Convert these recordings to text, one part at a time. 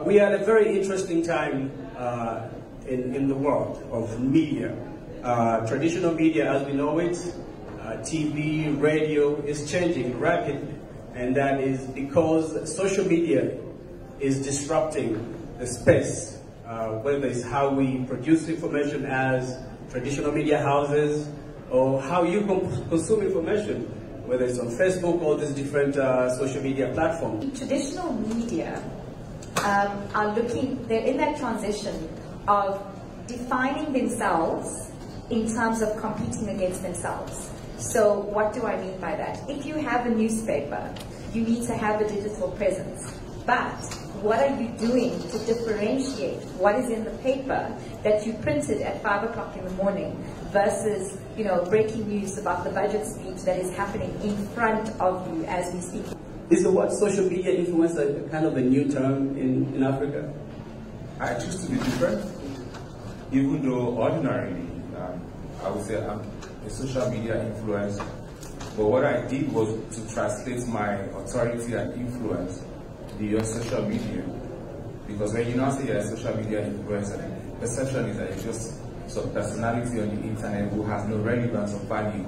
We are at a very interesting time in the world of media. Traditional media as we know it, TV, radio, is changing rapidly. And that is because social media is disrupting the space, whether it's how we produce information as traditional media houses, or how you consume information, whether it's on Facebook or these different social media platforms. Traditional media they're in that transition of defining themselves in terms of competing against themselves. So what do I mean by that? If you have a newspaper, you need to have a digital presence. But what are you doing to differentiate what is in the paper that you printed at 5 o'clock in the morning versus, breaking news about the budget speech that is happening in front of you as we speak? Is the word social media influencer kind of a new term in Africa? I choose to be different, even though ordinarily I would say I'm a social media influencer. But what I did was to translate my authority and influence beyond social media. Because when you now say you're a social media influencer, the perception is that you're just some personality on the internet who has no relevance or value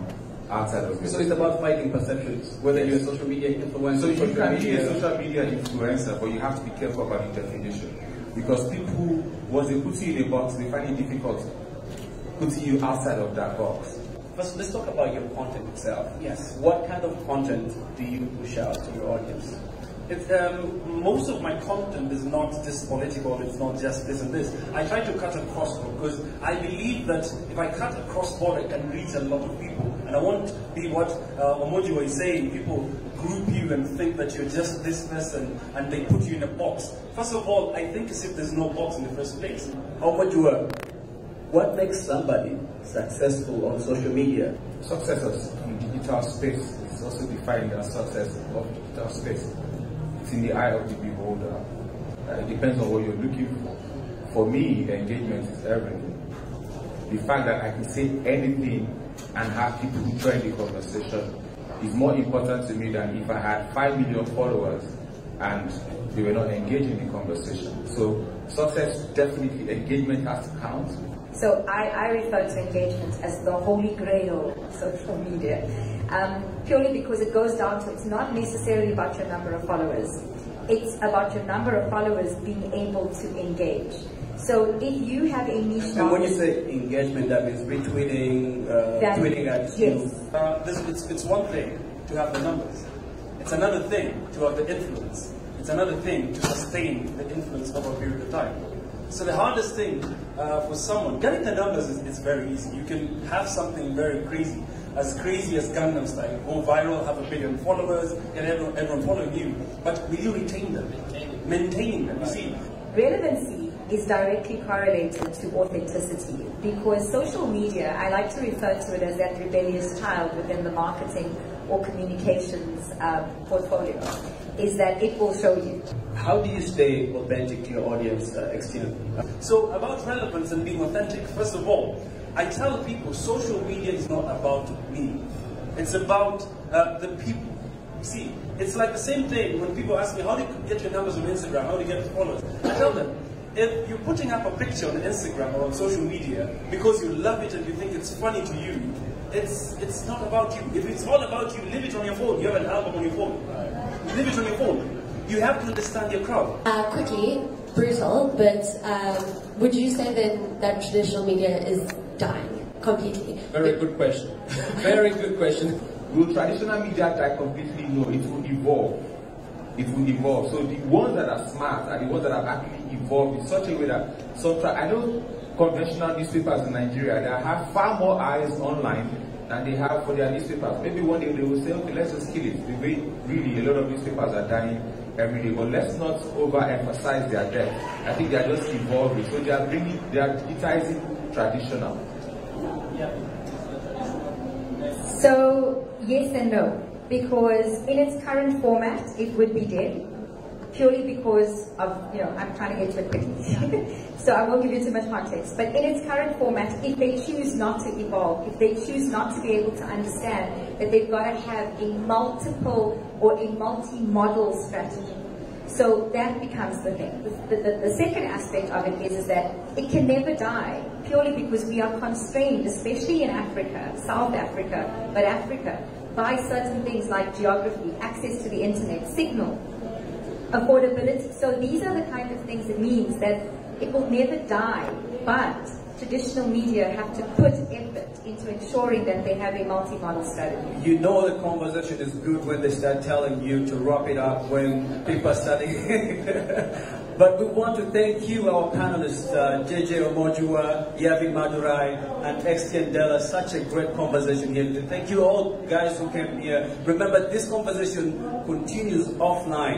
outside of it. So it's about fighting perceptions, whether you're a social media influencer. So you can be a social media influencer, but you have to be careful about the definition. Because people, once they put you in a box, they find it difficult putting you outside of that box. First, let's talk about your content itself. Yes. What kind of content do you push out to your audience? Most of my content is not just political, it's not just this and this. I try to cut across because I believe that if I cut across board, I can reach a lot of people. And I won't be what Omoji was saying, people group you and think that you're just this person and they put you in a box. First of all, I think as if there's no box in the first place. Omoji, what makes somebody successful on social media? Success in digital space is also defined as success of digital space. It's in the eye of the beholder. It depends on what you're looking for. For me, engagement is everything. The fact that I can say anything and have people who join the conversation is more important to me than if I had 5 million followers and they were not engaged in the conversation. So success, definitely engagement has to count. So I refer to engagement as the holy grail of social media, purely because it goes down to, it's not necessarily about your number of followers, it's about your number of followers being able to engage. So if you have a niche and when you say engagement, that means retweeting, tweeting at you. Yes. It's one thing to have the numbers. It's another thing to have the influence. It's another thing to sustain the influence over a period of time. So the hardest thing for someone, getting the numbers is very easy. You can have something very crazy as Gangnam Style, go viral, have 1 billion followers, get everyone following you. But will you retain them? Maintaining them, you see? Relevancy is directly correlated to authenticity, because social media, I like to refer to it as that rebellious child within the marketing or communications portfolio, is that it will show you. How do you stay authentic to your audience externally? So about relevance and being authentic, first of all, I tell people social media is not about me. It's about the people. See, it's like the same thing when people ask me, how do you get your numbers on Instagram? How do you get followers? I tell them, if you're putting up a picture on Instagram or on social media because you love it and you think it's funny to you, it's not about you. If it's all about you, leave it on your phone. You have an album on your phone. Leave it on your phone. You have to understand your crowd. Quickly, brutal, but would you say then that traditional media is dying completely? Very good question. Very good question. Will traditional media die completely? No, it will evolve. It will evolve. So the ones that are smart are the ones that have actually evolved in such a way that I know conventional newspapers in Nigeria that have far more eyes online than they have for their newspapers. Maybe one day they will say, okay, let's just kill it. Really, a lot of newspapers are dying every day, but let's not overemphasize their death. I think they are just evolving. So they are digitizing traditional. Yeah. So yes and no, because in its current format, it would be dead. Purely because of, I'm trying to get to it quickly. So I won't give you too much context. But in its current format, if they choose not to evolve, if they choose not to be able to understand that they've got to have a multiple or a multi-model strategy. So that becomes the thing. The second aspect of it is that it can never die, purely because we are constrained, especially in Africa, South Africa, but Africa, by certain things like geography, access to the internet, signal, affordability. So these are the kind of things it means that it will never die, but traditional media have to put effort into ensuring that they have a multi-model strategy. You know the conversation is good when they start telling you to wrap it up, when people are starting. But we want to thank you, our panelists, JJ Omojua, Yavi Madurai, and Extian Della. Such a great conversation here. Thank you all guys who came here. Remember, this conversation continues offline.